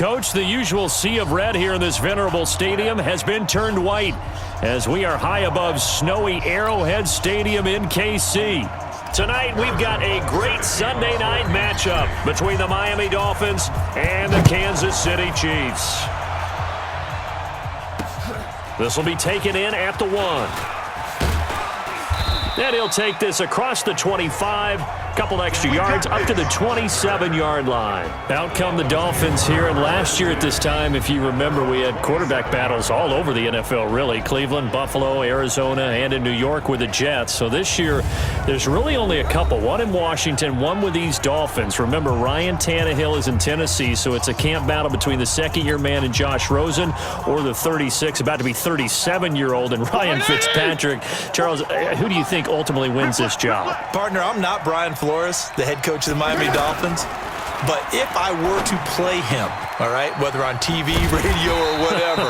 Coach, the usual sea of red here in this venerable stadium has been turned white as we are high above snowy Arrowhead Stadium in KC. Tonight, we've got a great Sunday night matchup between the Miami Dolphins and the Kansas City Chiefs. This will be taken in at the 1. And he'll take this across the 25. Couple extra yards up to the 27-yard line. Out come the Dolphins here, and last year at this time, if you remember, we had quarterback battles all over the NFL, really. Cleveland, Buffalo, Arizona, and in New York with the Jets. So this year, there's really only a couple. One in Washington, one with these Dolphins. Remember, Ryan Tannehill is in Tennessee, so it's a camp battle between the second-year man and Josh Rosen or the 36, about to be 37-year-old, and Ryan Fitzpatrick. Charles, who do you think ultimately wins this job? Partner, I'm not Brian Flores, the head coach of the Miami Dolphins, but if I were to play him, all right, whether on TV, radio, or whatever,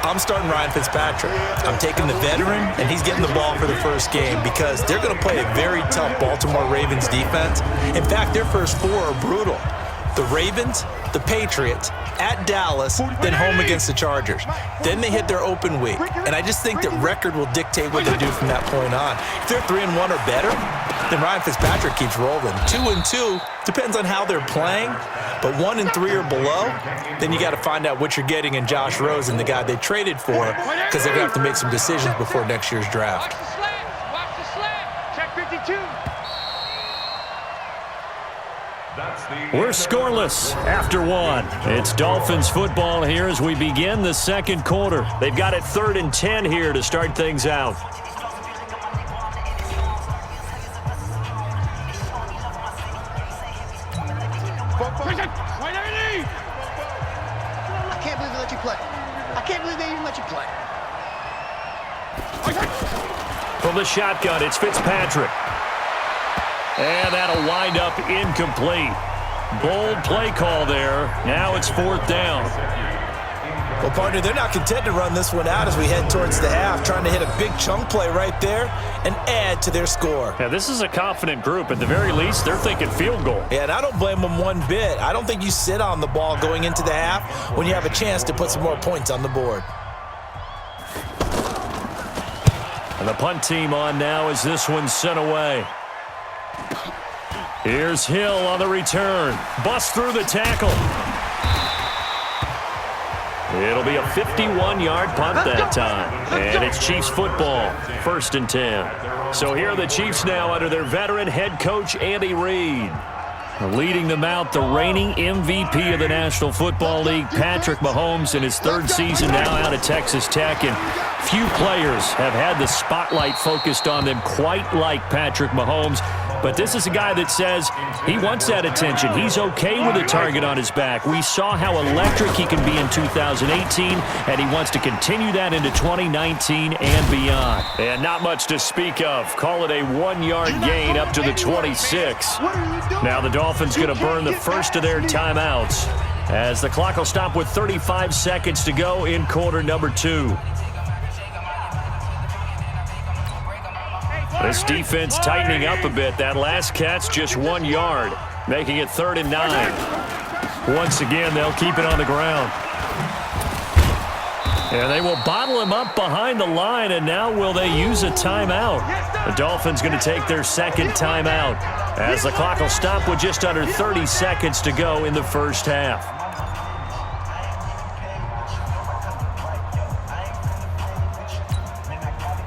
I'm starting Ryan Fitzpatrick. I'm taking the veteran, and he's getting the ball for the first game because they're going to play a very tough Baltimore Ravens defense. In fact, their first 4 are brutal. The Ravens, the Patriots, at Dallas, then home against the Chargers. Then they hit their open week. And I just think that record will dictate what they do from that point on. If they're 3-1 or better, then Ryan Fitzpatrick keeps rolling. 2-2 depends on how they're playing. But 1-3 or below, then you got to find out what you're getting in Josh Rosen, the guy they traded for, because they're going to have to make some decisions before next year's draft. Watch the slant. Check 52. We're scoreless after 1. It's Dolphins football here as we begin the second quarter. They've got it 3rd and 10 here to start things out. I can't believe they let you play. I can't believe they even let you play. From the shotgun, it's Fitzpatrick. And that'll wind up incomplete. Bold play call there. Now it's 4th down. Well, partner, they're not content to run this one out as we head towards the half, trying to hit a big chunk play right there and add to their score. Yeah, this is a confident group. At the very least, they're thinking field goal. Yeah, and I don't blame them one bit. I don't think you sit on the ball going into the half when you have a chance to put some more points on the board. And the punt team on now as this one's sent away. Here's Hill on the return. Bust through the tackle. It'll be a 51-yard punt that time. And it's Chiefs football, 1st and 10. So here are the Chiefs now under their veteran head coach, Andy Reid. Leading them out, the reigning MVP of the National Football League, Patrick Mahomes, in his 3rd season now out of Texas Tech. And few players have had the spotlight focused on them quite like Patrick Mahomes. But this is a guy that says he wants that attention. He's okay with a target on his back. We saw how electric he can be in 2018, and he wants to continue that into 2019 and beyond. And not much to speak of. Call it a 1-yard gain up to the 26. Now the Dolphins going to burn the first of their timeouts as the clock will stop with 35 seconds to go in quarter number 2. This defense tightening up a bit. That last catch just 1 yard, making it 3rd and 9. Once again, they'll keep it on the ground. And they will bottle him up behind the line, and now will they use a timeout? The Dolphins going to take their 2nd timeout as the clock will stop with just under 30 seconds to go in the first half.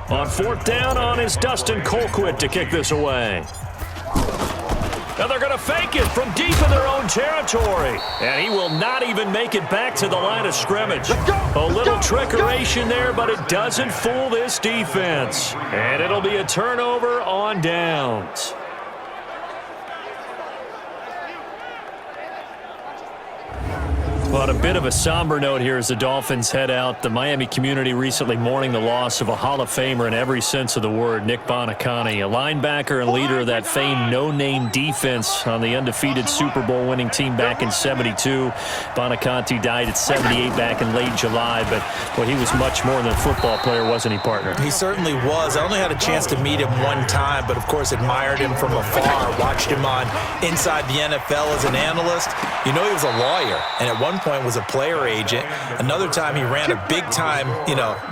On 4th down on is Dustin Colquitt to kick this away. Now they're going to fake it from deep in their own territory. And he will not even make it back to the line of scrimmage. A little trickeration there, but it doesn't fool this defense. And it'll be a turnover on downs. Well, on a bit of a somber note here as the Dolphins head out, the Miami community recently mourning the loss of a Hall of Famer in every sense of the word, Nick Buoniconti, a linebacker and leader of that famed no-name defense on the undefeated Super Bowl winning team back in '72. Buoniconti died at 78 back in late July, but well, he was much more than a football player, wasn't he, partner? He certainly was. I only had a chance to meet him one time, but of course admired him from afar, watched him on Inside the NFL as an analyst. You know, he was a lawyer, and at one point was a player agent. Another time he ran a big-time,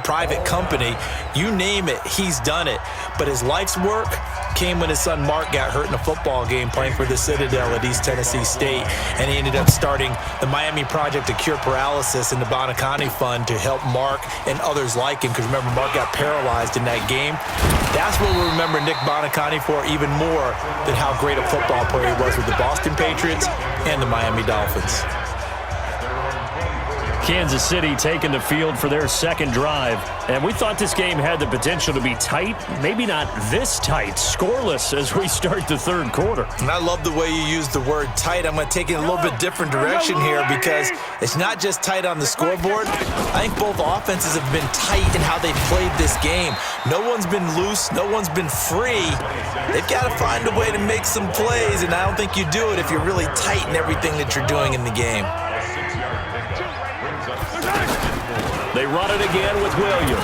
private company. You name it, he's done it. But his life's work came when his son Mark got hurt in a football game playing for the Citadel at East Tennessee State, and he ended up starting the Miami Project to Cure Paralysis and the Buoniconti Fund to help Mark and others like him, because remember, Mark got paralyzed in that game. That's what we'll remember Nick Buoniconti for, even more than how great a football player he was with the Boston Patriots and the Miami Dolphins. Kansas City taking the field for their second drive. And we thought this game had the potential to be tight, maybe not this tight, scoreless as we start the third quarter. And I love the way you use the word tight. I'm going to take it in a little bit different direction here, because it's not just tight on the scoreboard. I think both offenses have been tight in how they've played this game. No one's been loose. No one's been free. They've got to find a way to make some plays, and I don't think you do it if you're really tight in everything that you're doing in the game. They run it again with Williams.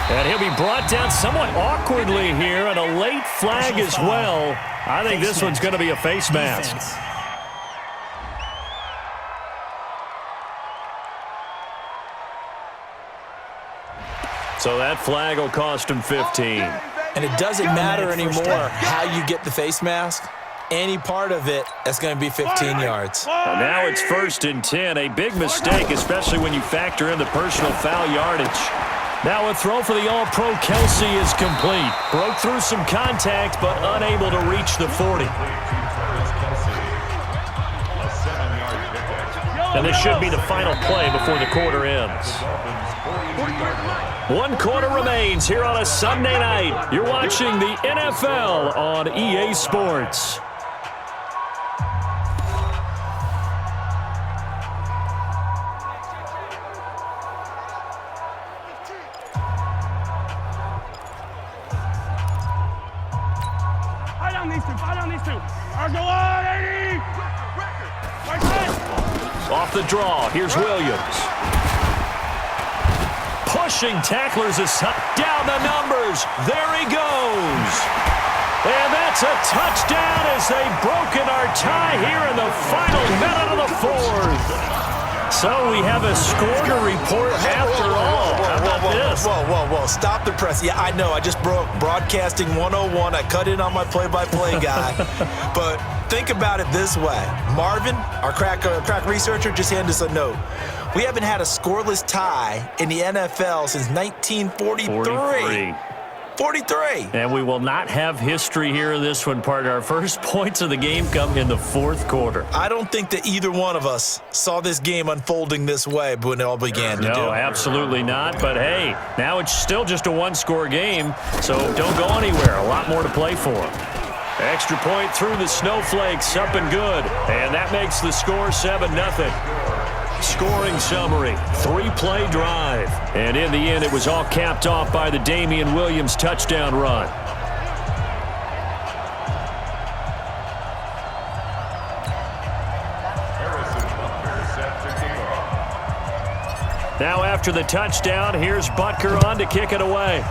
And he'll be brought down somewhat awkwardly here, and a late flag as well. I think this one's going to be a face mask. So that flag will cost him 15. And it doesn't matter anymore how you get the face mask. Any part of it, that's going to be 15 yards. Well, now it's 1st and 10. A big mistake, especially when you factor in the personal foul yardage. Now a throw for the All-Pro Kelsey is complete. Broke through some contact, but unable to reach the 40. And this should be the final play before the quarter ends. 1 quarter remains here on a Sunday night. You're watching the NFL on EA Sports. Off the draw, here's Williams. Pushing tacklers aside. Down the numbers. There he goes. And that's a touchdown as they've broken our tie here in the final minute of the fourth. So we have a score to report after all. How about this? Whoa. Stop the press. Yeah, I know. I just broke Broadcasting 101. I cut in on my play-by-play guy. But think about it this way. Marvin, our crack researcher, just handed us a note. We haven't had a scoreless tie in the NFL since 1943. 43. And we will not have history here in this one, partner. Our first points of the game come in the fourth quarter. I don't think that either one of us saw this game unfolding this way when it all began. No, absolutely not. But, hey, now it's still just a one-score game, so don't go anywhere. A lot more to play for. Extra point through the snowflakes, up and good. And that makes the score 7-0. Scoring summary, 3-play drive. And in the end, it was all capped off by the Damian Williams touchdown run. Now after the touchdown, here's Butker on to kick it away.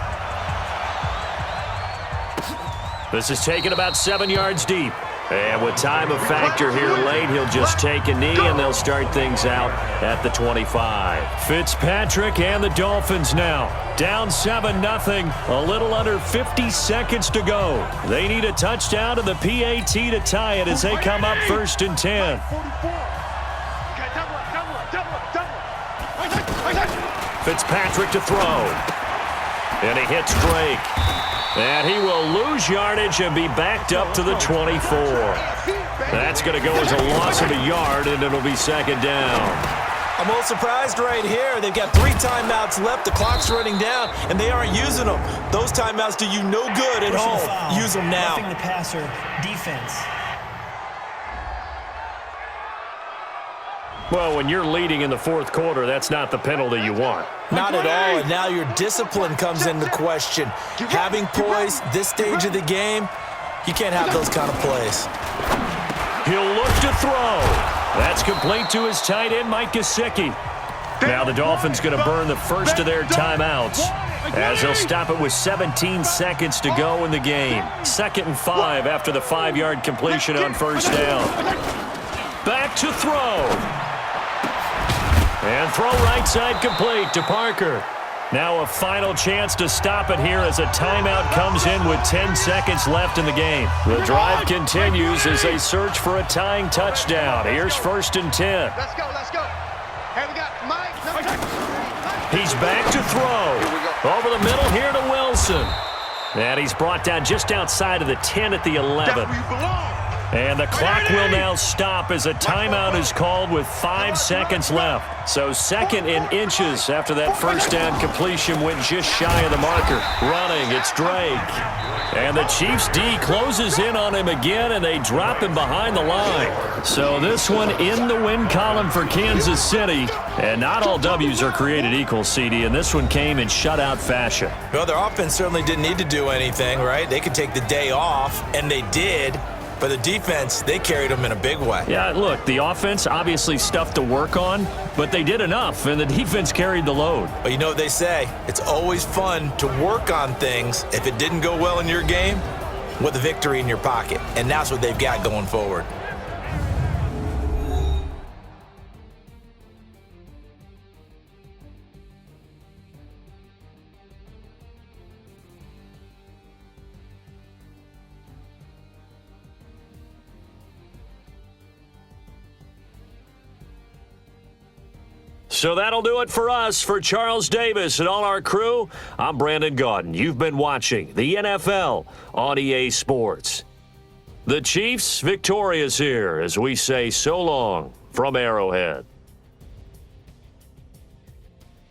This is taken about 7 yards deep. And with time of factor here late, he'll just take a knee, and they'll start things out at the 25. Fitzpatrick and the Dolphins now down 7-0. A little under 50 seconds to go. They need a touchdown to the PAT to tie it as they come up 1st and 10. Fitzpatrick to throw. And he hits Drake. And he will lose yardage and be backed up to the 24. That's going to go as a loss of a yard, and it'll be 2nd down. I'm a little surprised right here. They've got 3 timeouts left. The clock's running down, and they aren't using them. Those timeouts do you no good at home. Use them now. Roughing the passer defense. Well, when you're leading in the fourth quarter, that's not the penalty you want. Not at all, and now your discipline comes into question. Having poise this stage of the game, you can't have those kind of plays. He'll look to throw. That's complete to his tight end, Mike Gesicki. Now the Dolphins going to burn the first of their timeouts as they'll stop it with 17 seconds to go in the game. 2nd and 5 after the 5-yard completion on first down. Back to throw. And throw right side complete to Parker. Now a final chance to stop it here as a timeout comes in with 10 seconds left in the game. The drive continues as they search for a tying touchdown. Here's 1st and 10. Let's go, let's go. Hey, we got Mike. He's back to throw. Over the middle here to Wilson. And he's brought down just outside of the 10 at the 11. And the clock will now stop as a timeout is called with 5 seconds left. So 2nd and inches after that first down completion went just shy of the marker. Running, it's Drake. And the Chiefs D closes in on him again, and they drop him behind the line. So this one in the win column for Kansas City. And not all W's are created equal, CD, and this one came in shutout fashion. Well, their offense certainly didn't need to do anything, right? They could take the day off, and they did. But the defense, they carried them in a big way. Yeah, look, the offense, obviously stuff to work on, but they did enough, and the defense carried the load. But you know what they say, it's always fun to work on things if it didn't go well in your game with a victory in your pocket. And that's what they've got going forward. So that'll do it for us. For Charles Davis and all our crew, I'm Brandon Gaudin. You've been watching the NFL on EA Sports. The Chiefs victorious here as we say so long from Arrowhead.